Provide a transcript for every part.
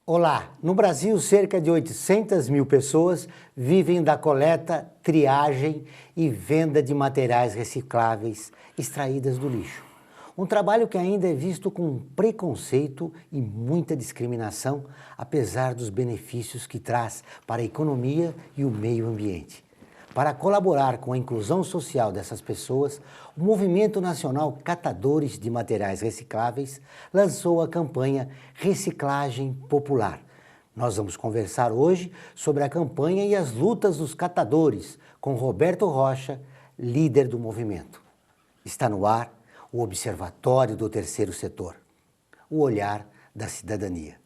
Olá! No Brasil, cerca de 800 mil pessoas vivem da coleta, triagem e venda de materiais recicláveis extraídas do lixo. Um trabalho que ainda é visto com preconceito e muita discriminação, apesar dos benefícios que traz para a economia e o meio ambiente. Para colaborar com a inclusão social dessas pessoas, o Movimento Nacional Catadores de Materiais Recicláveis lançou a campanha Reciclagem Popular. Nós vamos conversar hoje sobre a campanha e as lutas dos catadores com Roberto Rocha, líder do movimento. Está no ar o Observatório do Terceiro Setor, o olhar da cidadania.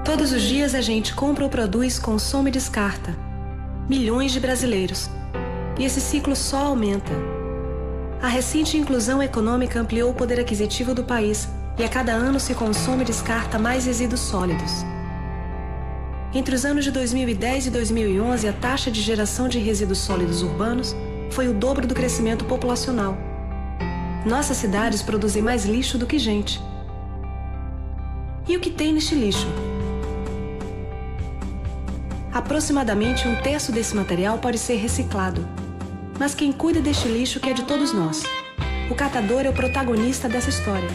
Todos os dias a gente compra ou produz, consome e descarta. Milhões de brasileiros. E esse ciclo só aumenta. A recente inclusão econômica ampliou o poder aquisitivo do país e a cada ano se consome e descarta mais resíduos sólidos. Entre os anos de 2010 e 2011, a taxa de geração de resíduos sólidos urbanos foi o dobro do crescimento populacional. Nossas cidades produzem mais lixo do que gente. E o que tem neste lixo? Aproximadamente um terço desse material pode ser reciclado. Mas quem cuida deste lixo que é de todos nós? O catador é o protagonista dessa história.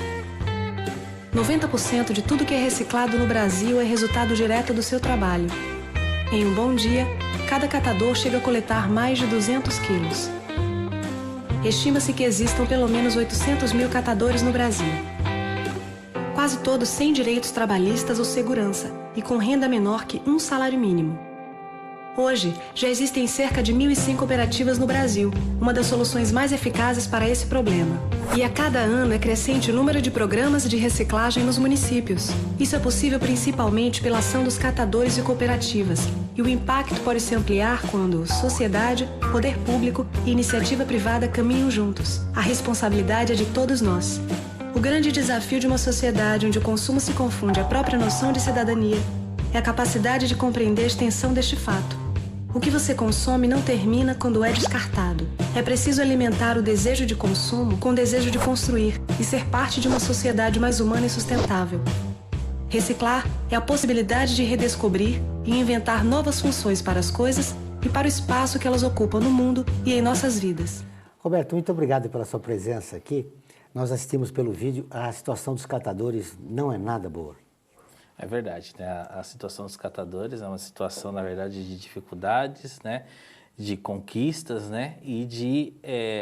90% de tudo que é reciclado no Brasil é resultado direto do seu trabalho. Em um bom dia, cada catador chega a coletar mais de 200 quilos. Estima-se que existam pelo menos 800 mil catadores no Brasil. Quase todos sem direitos trabalhistas ou segurança e com renda menor que um salário mínimo. Hoje, já existem cerca de 1.100 cooperativas no Brasil, uma das soluções mais eficazes para esse problema. E a cada ano é crescente o número de programas de reciclagem nos municípios. Isso é possível principalmente pela ação dos catadores e cooperativas. E o impacto pode se ampliar quando sociedade, poder público e iniciativa privada caminham juntos. A responsabilidade é de todos nós. O grande desafio de uma sociedade onde o consumo se confunde à própria noção de cidadania é a capacidade de compreender a extensão deste fato. O que você consome não termina quando é descartado. É preciso alimentar o desejo de consumo com o desejo de construir e ser parte de uma sociedade mais humana e sustentável. Reciclar é a possibilidade de redescobrir e inventar novas funções para as coisas e para o espaço que elas ocupam no mundo e em nossas vidas. Roberto, muito obrigado pela sua presença aqui. Nós assistimos pelo vídeo, a situação dos catadores não é nada boa. É verdade, né? A situação dos catadores é uma situação, na verdade, de dificuldades, né? De conquistas, né? E de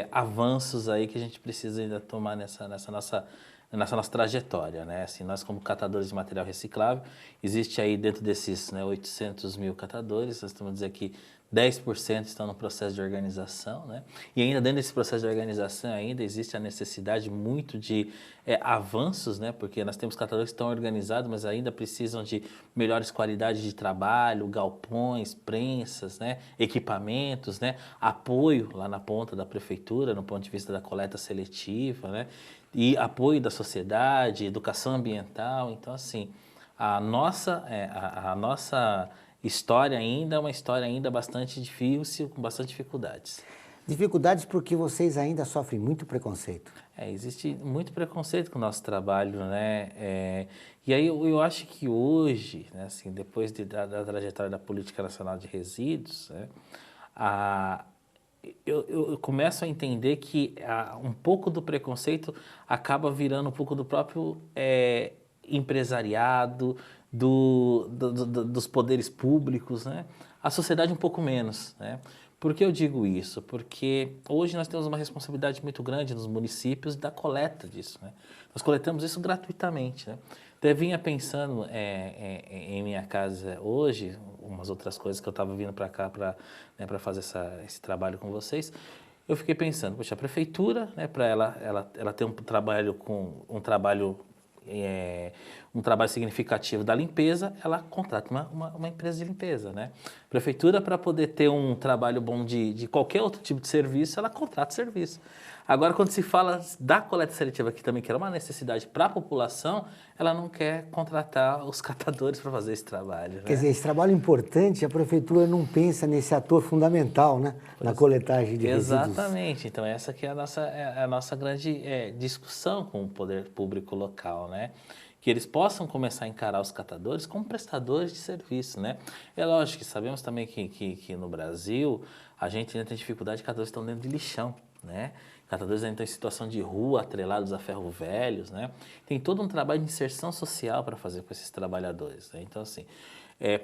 avanços aí que a gente precisa ainda tomar nessa nossa trajetória, né? Assim, nós como catadores de material reciclável, existe aí dentro desses 800 mil catadores, nós estamos dizendo que 10% estão no processo de organização, né? E ainda dentro desse processo de organização ainda existe a necessidade muito de avanços, né? Porque nós temos catadores que estão organizados, mas ainda precisam de melhores qualidades de trabalho, galpões, prensas, né? Equipamentos, né? Apoio lá na ponta da prefeitura, no ponto de vista da coleta seletiva, né? E apoio da sociedade, educação ambiental. Então, assim, a nossa história ainda é uma história ainda bastante difícil, com bastante dificuldades. Dificuldades porque vocês ainda sofrem muito preconceito. Existe muito preconceito com o nosso trabalho, né? E aí eu acho que hoje, né, assim, depois da trajetória da Política Nacional de Resíduos, né, eu começo a entender que um pouco do preconceito acaba virando um pouco do próprio empresariado, dos poderes públicos, né? A sociedade um pouco menos, né? Por que eu digo isso? Porque hoje nós temos uma responsabilidade muito grande nos municípios da coleta disso, né? Nós coletamos isso gratuitamente, né? Então eu vinha pensando em minha casa hoje, umas outras coisas que eu estava vindo para cá para fazer esse trabalho com vocês. Eu fiquei pensando, poxa, a prefeitura, né, para ela ter um trabalho significativo da limpeza, ela contrata uma empresa de limpeza, né? A prefeitura, para poder ter um trabalho bom de qualquer outro tipo de serviço, ela contrata serviço. Agora, quando se fala da coleta seletiva aqui também, que era uma necessidade para a população, ela não quer contratar os catadores para fazer esse trabalho. Né? Quer dizer, esse trabalho importante, a prefeitura não pensa nesse ator fundamental, né? Na coletagem de resíduos. Exatamente. Então, essa que é a nossa grande discussão com o poder público local, né? Que eles possam começar a encarar os catadores como prestadores de serviço, né? É lógico que sabemos também que no Brasil a gente ainda tem dificuldade de catadores que estão dentro de lixão, né? Catadores ainda estão em situação de rua, atrelados a ferro velhos, né? Tem todo um trabalho de inserção social para fazer com esses trabalhadores, né? Então, assim,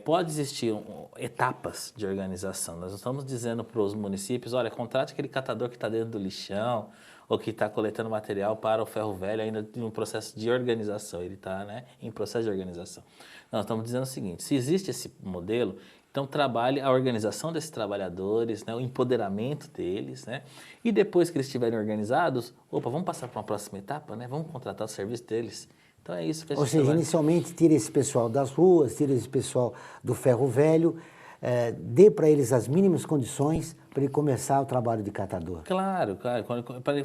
pode existir etapas de organização. Nós não estamos dizendo para os municípios, olha, contrate aquele catador que está dentro do lixão, ou que está coletando material para o ferro velho ainda em um processo de organização, ele está, né, em processo de organização. Nós estamos dizendo o seguinte, se existe esse modelo, então trabalhe a organização desses trabalhadores, né, o empoderamento deles, né, e depois que eles estiverem organizados, vamos passar para uma próxima etapa, né, vamos contratar o serviço deles. Então é isso que a gente trabalha. Inicialmente tira esse pessoal das ruas, tira esse pessoal do ferro velho, dê para eles as mínimas condições para ele começar o trabalho de catador. Claro,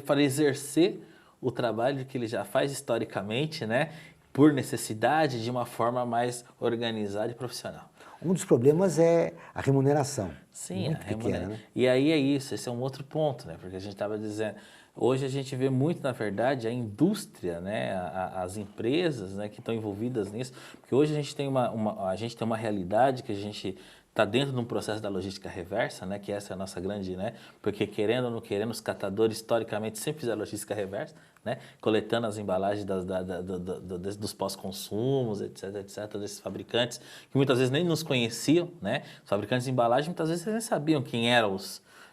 para exercer o trabalho que ele já faz historicamente, né, por necessidade, de uma forma mais organizada e profissional. Um dos problemas é a remuneração. Sim, muito pequena, né? E aí é isso, esse é um outro ponto, né, porque a gente estava dizendo, hoje a gente vê muito, na verdade, a indústria, né, as empresas, né, que estão envolvidas nisso, porque hoje a gente tem a gente tem uma realidade que a gente está dentro de um processo da logística reversa, né, que essa é a nossa grande, né, porque querendo ou não querendo, os catadores historicamente sempre fizeram logística reversa, né, coletando as embalagens dos pós-consumos, etc, desses fabricantes, que muitas vezes nem nos conheciam, né, os fabricantes de embalagem muitas vezes nem sabiam quem eram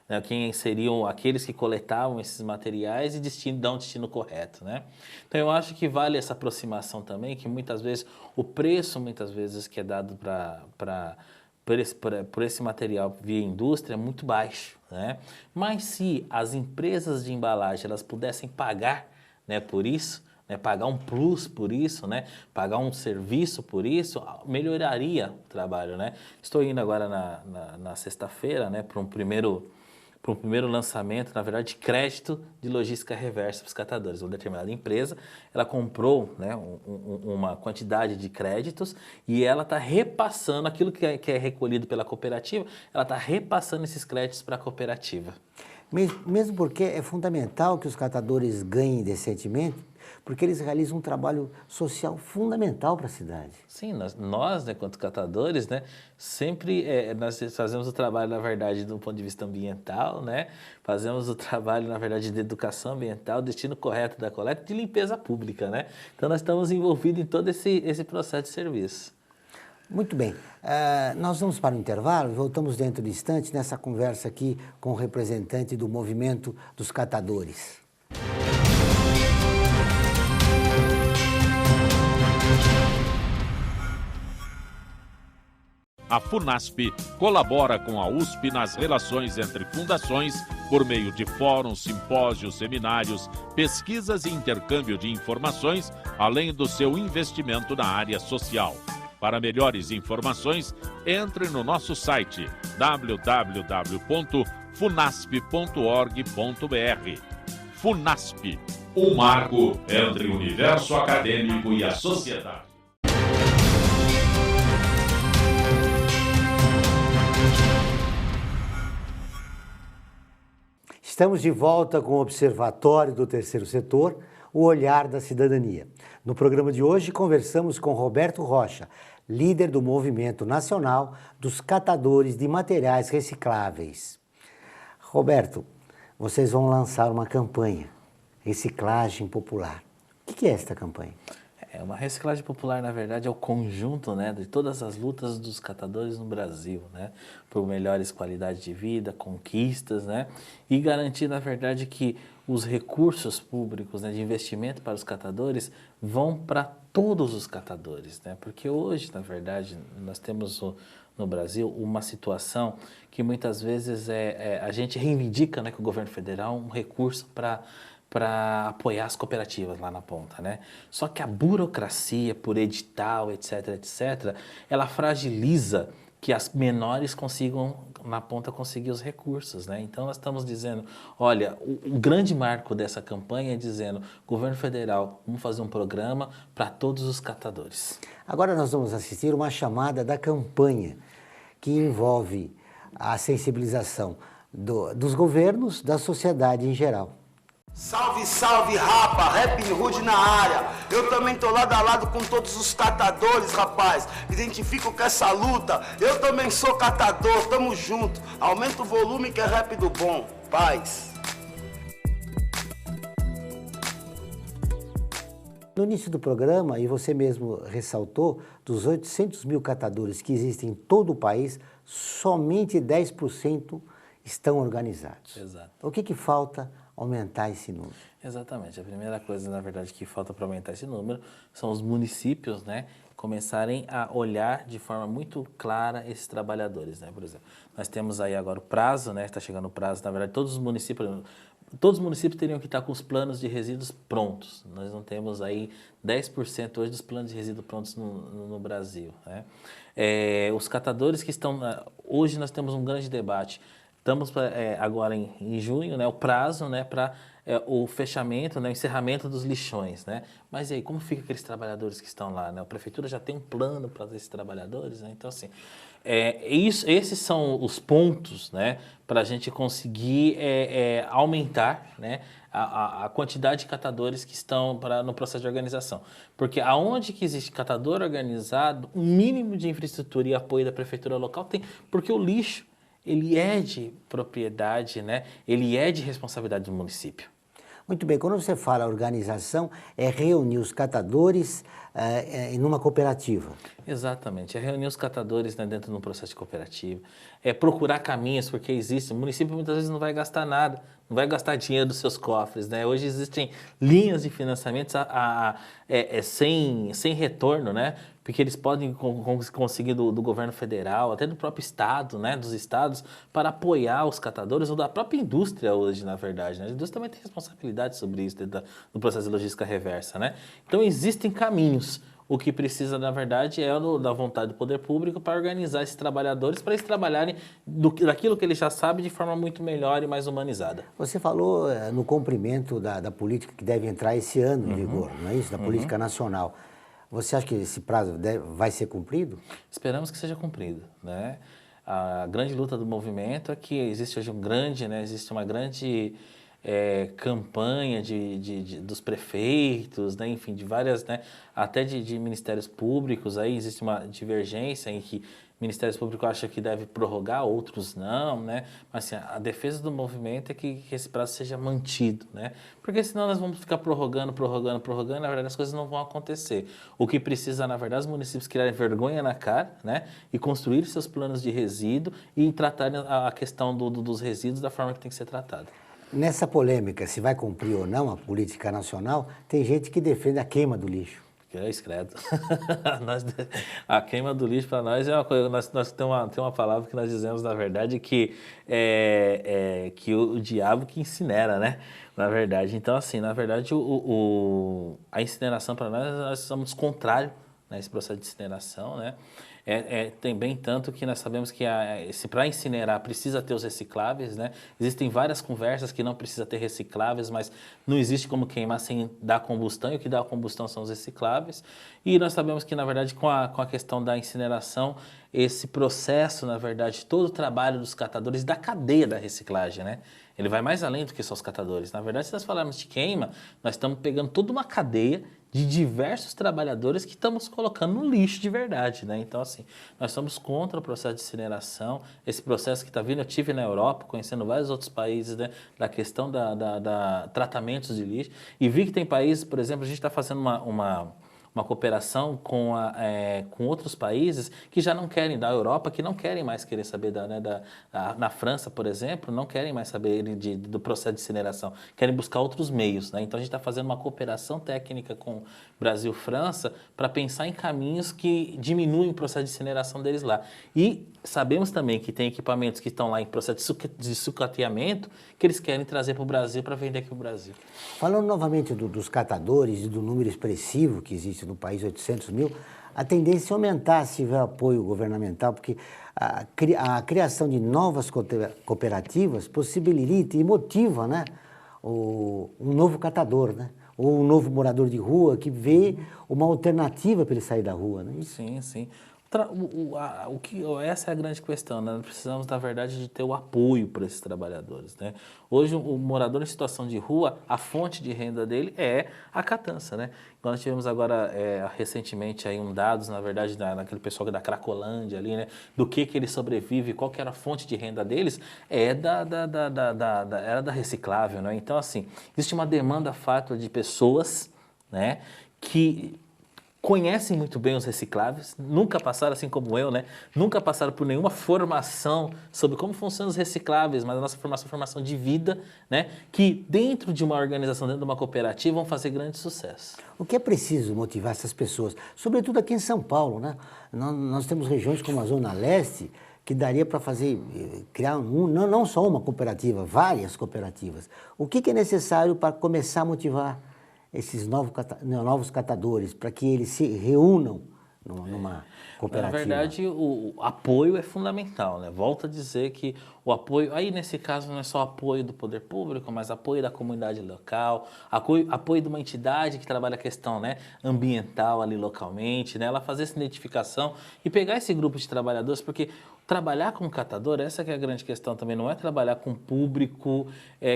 né, quem seriam aqueles que coletavam esses materiais e dão o destino correto, né? Então eu acho que vale essa aproximação também, que muitas vezes o preço que é dado por esse material via indústria é muito baixo, né? Mas se as empresas de embalagem elas pudessem pagar, né, por isso, né, pagar um plus por isso, né, pagar um serviço por isso, melhoraria o trabalho, né? Estou indo agora na sexta-feira, né, para um primeiro lançamento, na verdade, de crédito de logística reversa para os catadores. Uma determinada empresa, ela comprou, né, uma quantidade de créditos e ela está repassando aquilo que é recolhido pela cooperativa, ela está repassando esses créditos para a cooperativa. Mesmo porque é fundamental que os catadores ganhem decentemente, porque eles realizam um trabalho social fundamental para a cidade. Sim, nós, né, quanto catadores, né, sempre nós fazemos o trabalho, na verdade, do ponto de vista ambiental, né, fazemos o trabalho, na verdade, de educação ambiental, destino correto da coleta, de limpeza pública, né. Então, nós estamos envolvidos em todo esse processo de serviço. Muito bem, nós vamos para o intervalo e voltamos dentro de instantes nessa conversa aqui com o representante do movimento dos catadores. A FUNASP colabora com a USP nas relações entre fundações por meio de fóruns, simpósios, seminários, pesquisas e intercâmbio de informações, além do seu investimento na área social. Para melhores informações, entre no nosso site www.funasp.org.br. FUNASP, um marco entre o universo acadêmico e a sociedade. Estamos de volta com o Observatório do Terceiro Setor, o olhar da cidadania. No programa de hoje, conversamos com Roberto Rocha, líder do Movimento Nacional dos Catadores de Materiais Recicláveis. Roberto, vocês vão lançar uma campanha, Reciclagem Popular. O que é esta campanha? Uma reciclagem popular, na verdade, é o conjunto, né, de todas as lutas dos catadores no Brasil, né, por melhores qualidades de vida, conquistas, né, e garantir, na verdade, que os recursos públicos, né, de investimento para os catadores vão para todos os catadores, né, porque hoje, na verdade, nós temos no Brasil uma situação que muitas vezes a gente reivindica, né, que o governo federal um recurso para apoiar as cooperativas lá na ponta, né? Só que a burocracia por edital, etc, ela fragiliza que as menores consigam, na ponta, conseguir os recursos, né? Então, nós estamos dizendo, olha, o grande marco dessa campanha é dizendo, governo federal, vamos fazer um programa para todos os catadores. Agora nós vamos assistir uma chamada da campanha que envolve a sensibilização dos governos, da sociedade em geral. Salve, salve, rapa, Rap Hood na área. Eu também tô lado a lado com todos os catadores, rapaz. Identifico com essa luta. Eu também sou catador, tamo junto. Aumenta o volume que é rap do bom. Paz. No início do programa, e você mesmo ressaltou, dos 800 mil catadores que existem em todo o país, somente 10% estão organizados. Exato. O que falta aumentar esse número? Exatamente. A primeira coisa, na verdade, que falta para aumentar esse número são os municípios, né, começarem a olhar de forma muito clara esses trabalhadores, né? Por exemplo, nós temos aí agora o prazo, né, está chegando o prazo, na verdade, todos os municípios teriam que estar com os planos de resíduos prontos. Nós não temos aí 10% hoje dos planos de resíduos prontos no Brasil, né? Os catadores que estão... Hoje nós temos um grande debate. Estamos agora em junho, né, o prazo, né, para o fechamento, né, o encerramento dos lixões, né? Mas e aí, como fica aqueles trabalhadores que estão lá, né? A prefeitura já tem um plano para esses trabalhadores, né? Então, assim, esses são os pontos, né, para a gente conseguir aumentar, né, a quantidade de catadores que estão no processo de organização. Porque aonde que existe catador organizado, um mínimo de infraestrutura e apoio da prefeitura local tem, porque o lixo, ele é de propriedade, né? Ele é de responsabilidade do município. Muito bem, quando você fala organização, é reunir os catadores em uma cooperativa. Exatamente, é reunir os catadores, né, dentro de um processo de cooperativa, é procurar caminhos, porque existe, o município muitas vezes não vai gastar nada, não vai gastar dinheiro dos seus cofres, né? Hoje existem linhas de financiamentos sem retorno, né? Porque eles podem conseguir do governo federal, até do próprio estado, né? Dos estados, para apoiar os catadores, ou da própria indústria hoje, na verdade, né? A indústria também tem responsabilidade sobre isso, dentro do processo de logística reversa, né? Então existem caminhos. O que precisa, na verdade, é da vontade do poder público para organizar esses trabalhadores, para eles trabalharem daquilo que eles já sabem de forma muito melhor e mais humanizada. Você falou no cumprimento da política que deve entrar esse ano em vigor, não é isso? Da política nacional. Você acha que esse prazo vai ser cumprido? Esperamos que seja cumprido, né? A grande luta do movimento é que existe hoje existe uma grande campanha dos prefeitos, né? Enfim, de várias, né? Até de ministérios públicos, aí existe uma divergência em que ministérios públicos acham que deve prorrogar, outros não, né? Mas assim, a defesa do movimento é que esse prazo seja mantido, né? Porque senão nós vamos ficar prorrogando, na verdade as coisas não vão acontecer. O que precisa, na verdade, os municípios criarem vergonha na cara, né? E construir seus planos de resíduo e tratarem a questão dos resíduos da forma que tem que ser tratada. Nessa polêmica, se vai cumprir ou não a política nacional, tem gente que defende a queima do lixo. Credo. A queima do lixo para nós é uma coisa. Nós tem uma palavra que nós dizemos, na verdade, que que o diabo que incinera, né? Na verdade. Então, assim, na verdade, a incineração para nós somos contrários, né, esse processo de incineração, né? Tem bem tanto que nós sabemos que para incinerar precisa ter os recicláveis, né? Existem várias conversas que não precisa ter recicláveis, mas não existe como queimar sem dar combustão, e o que dá combustão são os recicláveis. E nós sabemos que, na verdade, com a questão da incineração, esse processo, na verdade, todo o trabalho dos catadores, da cadeia da reciclagem, né? Ele vai mais além do que só os catadores. Na verdade, se nós falarmos de queima, nós estamos pegando toda uma cadeia de diversos trabalhadores que estamos colocando no lixo de verdade, né? Então, assim, nós somos contra o processo de incineração, esse processo que está vindo, eu estive na Europa, conhecendo vários outros países, né, da questão da tratamentos de lixo, e vi que tem países, por exemplo, a gente está fazendo uma cooperação com outros países que já não querem, da Europa, que não querem mais saber na França, por exemplo, não querem mais saber do processo de incineração, querem buscar outros meios, né? Então a gente está fazendo uma cooperação técnica com Brasil e França para pensar em caminhos que diminuem o processo de incineração deles lá. E sabemos também que tem equipamentos que estão lá em processo de sucateamento que eles querem trazer para o Brasil para vender aqui no Brasil. Falando novamente dos catadores e do número expressivo que existe no país, 800 mil, a tendência é aumentar se tiver apoio governamental, porque a criação de novas cooperativas possibilita e motiva, né, um novo catador, né, ou um novo morador de rua que vê uma alternativa para ele sair da rua. Né? Sim, sim. Essa é a grande questão, né? Nós precisamos, na verdade, de ter o apoio para esses trabalhadores, né? Hoje, o morador em situação de rua, a fonte de renda dele é a catança, né? Nós tivemos agora, recentemente, aí dados, na verdade, naquele pessoal da Cracolândia ali, né? Do que ele sobrevive, qual que era a fonte de renda deles, era da reciclável, né? Então, assim, existe uma demanda fátua de pessoas, né? Que conhecem muito bem os recicláveis, nunca passaram, assim como eu, né? Nunca passaram por nenhuma formação sobre como funcionam os recicláveis, mas a nossa formação de vida, né? Que dentro de uma organização, dentro de uma cooperativa, vão fazer grande sucesso. O que é preciso motivar essas pessoas? Sobretudo aqui em São Paulo, né? Nós temos regiões como a Zona Leste, que daria para criar não só uma cooperativa, várias cooperativas. O que é necessário para começar a motivar esses novos catadores, para que eles se reúnam numa cooperativa? Na verdade, o apoio é fundamental, né? Volto a dizer que o apoio, aí nesse caso não é só apoio do poder público, mas apoio da comunidade local, apoio de uma entidade que trabalha a questão, né, ambiental ali localmente, né? Ela fazer essa identificação e pegar esse grupo de trabalhadores, porque trabalhar com catador, essa que é a grande questão também, não é trabalhar com público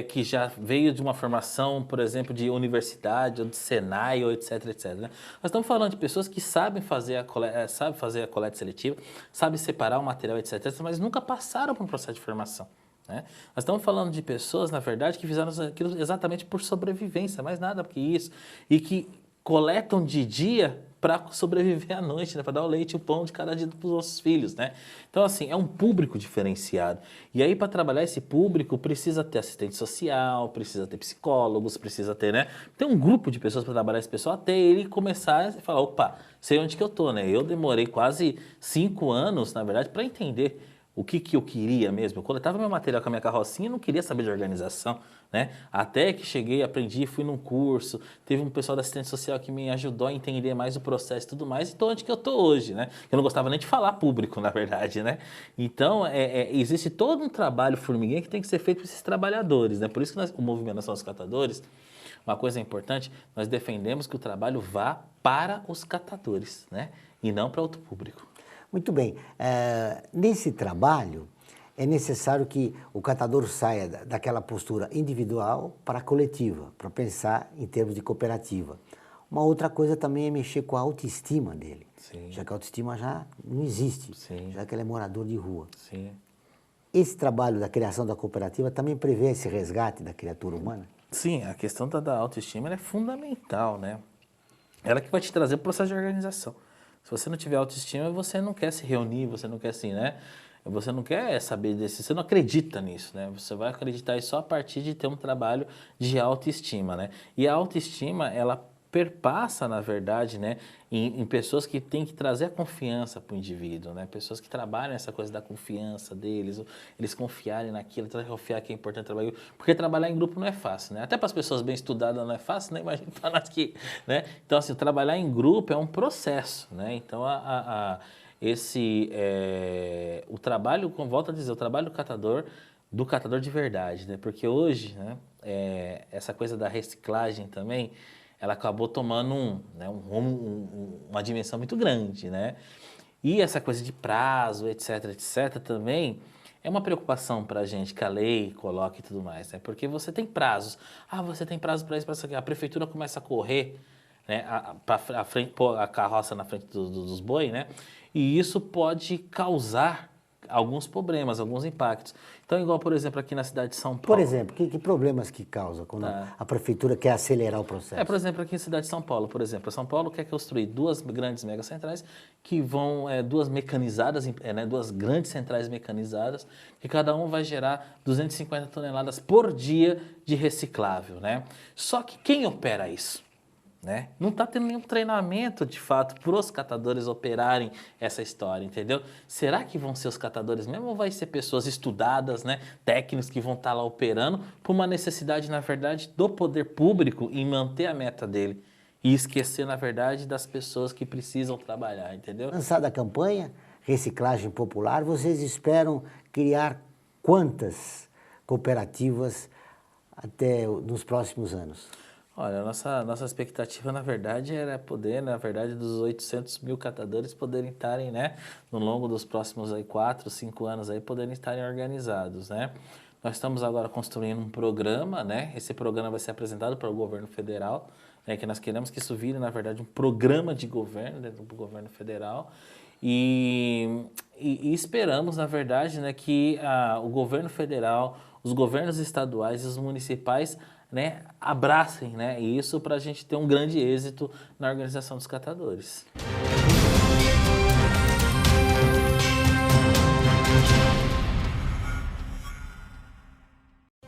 que já veio de uma formação, por exemplo, de universidade ou de Senai, ou etc, etc. Né? Nós estamos falando de pessoas que sabem fazer a coleta seletiva, sabem separar o material, etc, mas nunca passaram por um processo de formação. Né? Nós estamos falando de pessoas, na verdade, que fizeram aquilo exatamente por sobrevivência, mais nada que isso, e que coletam de dia para sobreviver à noite, né? Para dar o leite e o pão de cada dia para os nossos filhos, né? Então, assim, é um público diferenciado. E aí, para trabalhar esse público, precisa ter assistente social, precisa ter psicólogos, precisa ter, né? Tem um grupo de pessoas para trabalhar esse pessoal até ele começar a falar, opa, sei onde que eu tô, né? Eu demorei quase 5 anos, na verdade, para entender o que eu queria mesmo. Eu coletava meu material com a minha carrocinha e não queria saber de organização, né? Até que cheguei, aprendi, fui num curso, teve um pessoal da assistente social que me ajudou a entender mais o processo e tudo mais, e tô onde que eu tô hoje, né? Eu não gostava nem de falar público, na verdade, né? Então, existe todo um trabalho formiguinha que tem que ser feito por esses trabalhadores, né? Por isso que o Movimento Nacional dos Catadores, uma coisa importante, nós defendemos que o trabalho vá para os catadores, né? E não para outro público. Muito bem. Nesse trabalho, é necessário que o catador saia daquela postura individual para a coletiva, para pensar em termos de cooperativa. Uma outra coisa também é mexer com a autoestima dele, Sim. Já que a autoestima já não existe, Sim. já que ele é morador de rua. Sim. Esse trabalho da criação da cooperativa também prevê esse resgate da criatura humana? Sim, a questão da autoestima ela é fundamental, né? Ela que vai te trazer o processo de organização. Se você não tiver autoestima, você não quer se reunir, você não quer assim, né? Você não quer saber desse, você não acredita nisso, né? Você vai acreditar só a partir de ter um trabalho de autoestima, né? E a autoestima, ela perpassa, na verdade, né, em pessoas que têm que trazer a confiança para o indivíduo, né? Pessoas que trabalham essa coisa da confiança deles, eles confiarem naquilo, confiar que é importante trabalhar, porque trabalhar em grupo não é fácil, né? Até para as pessoas bem estudadas não é fácil, né? Imagina para nós que, né? Então, assim, trabalhar em grupo é um processo, né? Então, o trabalho, como volto a dizer, o trabalho do catador de verdade, né? Porque hoje, né, essa coisa da reciclagem também, ela acabou tomando uma dimensão muito grande, né? E essa coisa de prazo, etc, etc, também é uma preocupação para a gente que a lei coloca e tudo mais, né? Porque você tem prazos. Você tem prazo para isso, para isso aqui. A prefeitura começa a correr, né, pôr a carroça na frente dos bois, né? E isso pode causar alguns problemas, alguns impactos. Então, igual, por exemplo, aqui na cidade de São Paulo. Por exemplo, que problemas que causa quando a prefeitura quer acelerar o processo? Por exemplo, aqui na cidade de São Paulo, por exemplo. São Paulo quer construir 2 grandes megacentrais que vão, 2 mecanizadas, né, 2 grandes centrais mecanizadas, que cada um vai gerar 250 toneladas por dia de reciclável, né? Só que quem opera isso? Né? Não está tendo nenhum treinamento, de fato, para os catadores operarem essa história, entendeu? Será que vão ser os catadores mesmo ou vai ser pessoas estudadas, né, técnicos que vão estar lá operando por uma necessidade, na verdade, do poder público em manter a meta dele? e esquecer, na verdade, das pessoas que precisam trabalhar, entendeu? Lançada a campanha Reciclagem Popular, vocês esperam criar quantas cooperativas até nos próximos anos? Olha, a nossa expectativa, na verdade, era poder, na verdade, dos 800 mil catadores poderem estarem, né, no longo dos próximos aí, 4, 5 anos, aí, poderem estarem organizados, né? Nós estamos agora construindo um programa, né? Esse programa vai ser apresentado para o governo federal, né, que nós queremos que isso vire, na verdade, um programa de governo dentro do governo federal. E esperamos, na verdade, né, que o governo federal, os governos estaduais e os municipais, né, abracem, né, isso para a gente ter um grande êxito na organização dos catadores.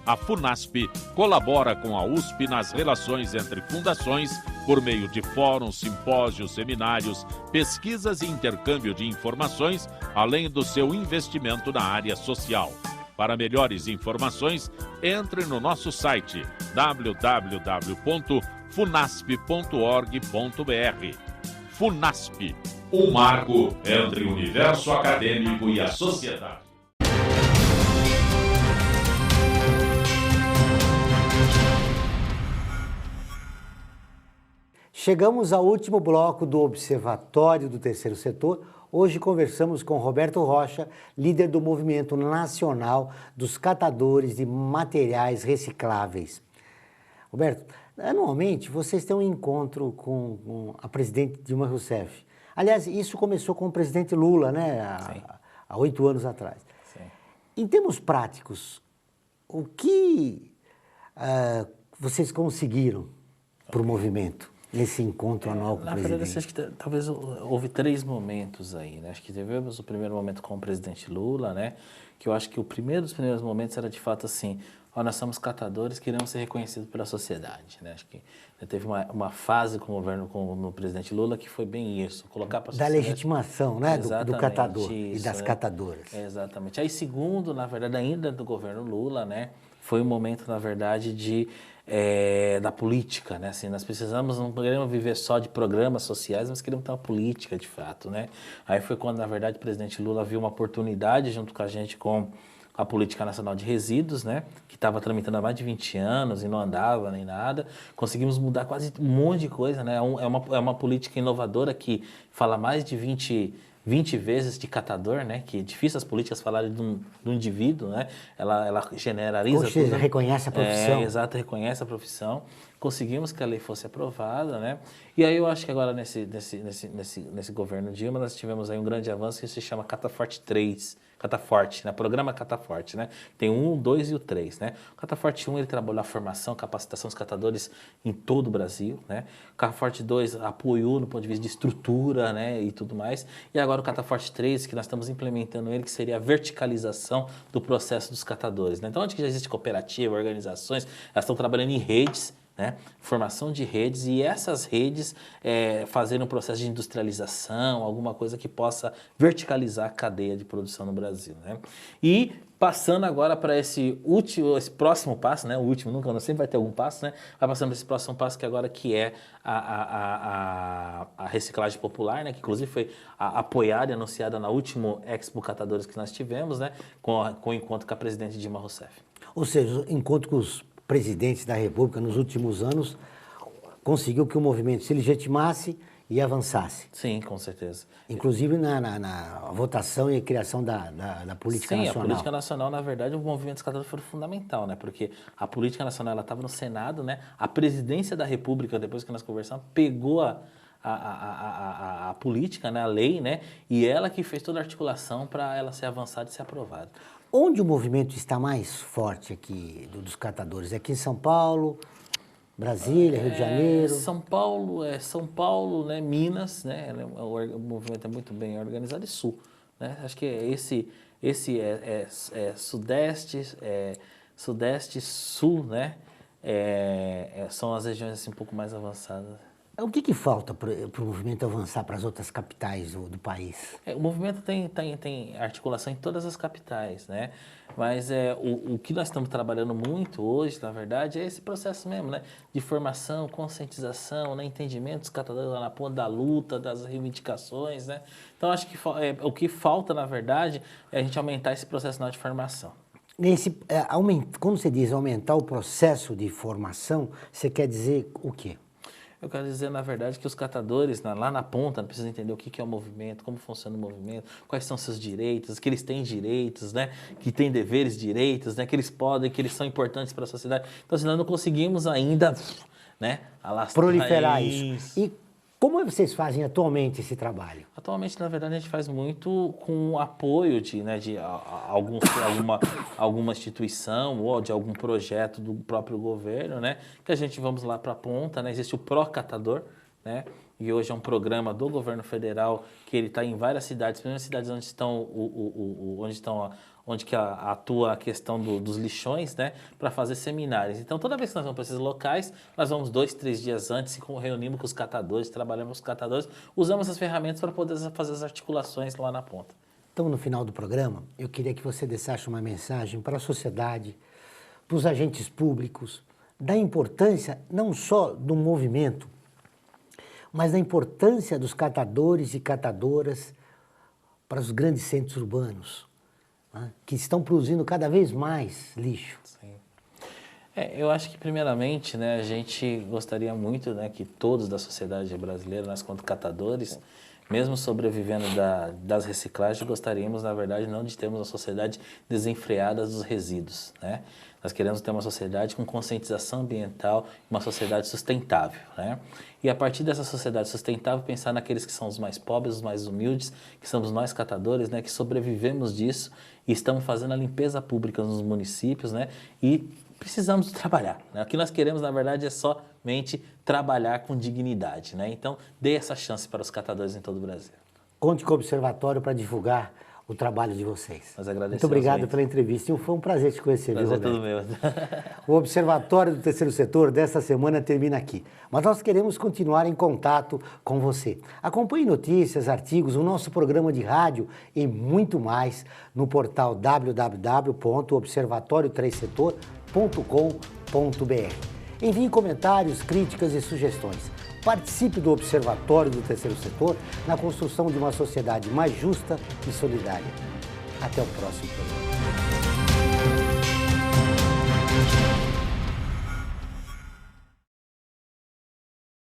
A FUNASP colabora com a USP nas relações entre fundações por meio de fóruns, simpósios, seminários, pesquisas e intercâmbio de informações, além do seu investimento na área social. Para melhores informações, entre no nosso site www.funasp.org.br. FUNASP, um marco entre o universo acadêmico e a sociedade. Chegamos ao último bloco do Observatório do Terceiro Setor. Hoje conversamos com Roberto Rocha, líder do Movimento Nacional dos Catadores de Materiais Recicláveis. Roberto, anualmente vocês têm um encontro com a presidente Dilma Rousseff. Aliás, isso começou com o presidente Lula, né? Há 8 anos atrás. Sim. Em termos práticos, o que vocês conseguiram para o movimento? Nesse encontro anual com o presidente? Na verdade, acho que talvez houve 3 momentos aí, né? Acho que tivemos o primeiro momento com o presidente Lula, né? Que eu acho que o primeiro dos primeiros momentos era de fato assim, nós somos catadores, queremos ser reconhecidos pela sociedade, né? Acho que teve uma fase com o governo, no presidente Lula, que foi bem isso, colocar para a sociedade... Da legitimação, né? Do catador isso, e das catadoras. Exatamente. Aí, segundo, na verdade, ainda do governo Lula, né? Foi um momento, na verdade, da política, né? Assim, nós precisamos, não queremos viver só de programas sociais, mas queremos ter uma política de fato, né? Aí foi quando, na verdade, o presidente Lula viu uma oportunidade junto com a gente com a Política Nacional de Resíduos, né? Que estava tramitando há mais de 20 anos e não andava nem nada. Conseguimos mudar quase um monte de coisa, né? É uma política inovadora que fala mais de 20 vezes de catador, né? Que é difícil as políticas falarem de um indivíduo, né? Ela generaliza tudo. Reconhece a profissão. Exato, reconhece a profissão. Conseguimos que a lei fosse aprovada, né? E aí eu acho que agora nesse governo Dilma nós tivemos aí um grande avanço que se chama Cataforte 3. Cataforte, né? Programa Cataforte, né? Tem o 1, o 2 e o 3, né? O Cataforte 1, ele trabalhou a formação, capacitação dos catadores em todo o Brasil, né? O Cataforte 2 apoiou no ponto de vista de estrutura, né? E tudo mais. E agora o Cataforte 3, que nós estamos implementando ele, que seria a verticalização do processo dos catadores, né? Então, onde que já existe cooperativa, organizações, elas estão trabalhando em redes, né? Formação de redes, e essas redes fazerem um processo de industrialização, alguma coisa que possa verticalizar a cadeia de produção no Brasil, né? E passando agora para esse próximo passo, né? O último nunca, sempre vai ter algum passo, né? Vai passando para esse próximo passo que é a reciclagem popular, né? Que inclusive foi apoiada e anunciada na última Expo Catadores que nós tivemos, né? Com o encontro com a presidente Dilma Rousseff. Ou seja, o encontro com os presidentes da República nos últimos anos conseguiu que o movimento se legitimasse e avançasse. Sim, com certeza. Inclusive na votação e criação da política nacional. Sim, a política nacional, na verdade, o movimento dos catadores foi fundamental, né? Porque a política nacional, ela estava no Senado, né? A presidência da República, depois que nós conversamos, pegou a política, né? A lei, né? E ela que fez toda a articulação para ela ser avançada e ser aprovada. Onde o movimento está mais forte aqui dos catadores? É aqui em São Paulo, Brasília, Rio de Janeiro? São Paulo, né? Minas, né? O movimento é muito bem organizado, e Sul, né? Acho que esse Sudeste, Sul, né? São as regiões assim, um pouco mais avançadas. O que falta para o movimento avançar para as outras capitais do país? O movimento tem articulação em todas as capitais, né? Mas o que nós estamos trabalhando muito hoje, na verdade, é esse processo mesmo, né? De formação, conscientização, né? Entendimento dos catadores lá na ponta da luta, das reivindicações, né? Então, acho que o que falta, na verdade, é a gente aumentar esse processo de formação. Quando você diz aumentar o processo de formação, você quer dizer o quê? Eu quero dizer, na verdade, que os catadores lá na ponta precisam entender o que é o movimento, como funciona o movimento, quais são seus direitos, que eles têm direitos, né? Que têm deveres, direitos, né? Que eles podem, que eles são importantes para a sociedade. Então, assim, nós não conseguimos ainda, né? Proliferar isso. E como vocês fazem atualmente esse trabalho? Atualmente, na verdade, a gente faz muito com o apoio de alguma instituição ou de algum projeto do próprio governo, né? Que a gente vamos lá para a ponta, né? Existe o Procatador, né? E hoje é um programa do governo federal que ele está em várias cidades, principalmente cidades onde que atua a questão dos lixões, né, para fazer seminários. Então, toda vez que nós vamos para esses locais, nós vamos 2, 3 dias antes e reunimos com os catadores, trabalhamos com os catadores, usamos essas ferramentas para poder fazer as articulações lá na ponta. Então, no final do programa, eu queria que você deixasse uma mensagem para a sociedade, para os agentes públicos, da importância não só do movimento, mas da importância dos catadores e catadoras para os grandes centros urbanos, né, que estão produzindo cada vez mais lixo. Sim. Eu acho que, primeiramente, né, a gente gostaria muito, né, que todos da sociedade brasileira, nós quanto catadores, mesmo sobrevivendo das reciclagens, gostaríamos, na verdade, não de termos uma sociedade desenfreada dos resíduos, né? Nós queremos ter uma sociedade com conscientização ambiental, uma sociedade sustentável, né? E a partir dessa sociedade sustentável, pensar naqueles que são os mais pobres, os mais humildes, que somos nós catadores, né? Que sobrevivemos disso e estamos fazendo a limpeza pública nos municípios, né? E precisamos trabalhar, né? O que nós queremos, na verdade, é somente trabalhar com dignidade, né? Então, dê essa chance para os catadores em todo o Brasil. Conte com o Observatório para divulgar o trabalho de vocês. Nós agradecemos. Muito obrigado pela entrevista. E foi um prazer te conhecer, prazer viu, Roberto? É todo meu. O Observatório do Terceiro Setor desta semana termina aqui. Mas nós queremos continuar em contato com você. Acompanhe notícias, artigos, o nosso programa de rádio e muito mais no portal www.observatório3setor.com.br. Envie comentários, críticas e sugestões. Participe do Observatório do Terceiro Setor na construção de uma sociedade mais justa e solidária. Até o próximo programa.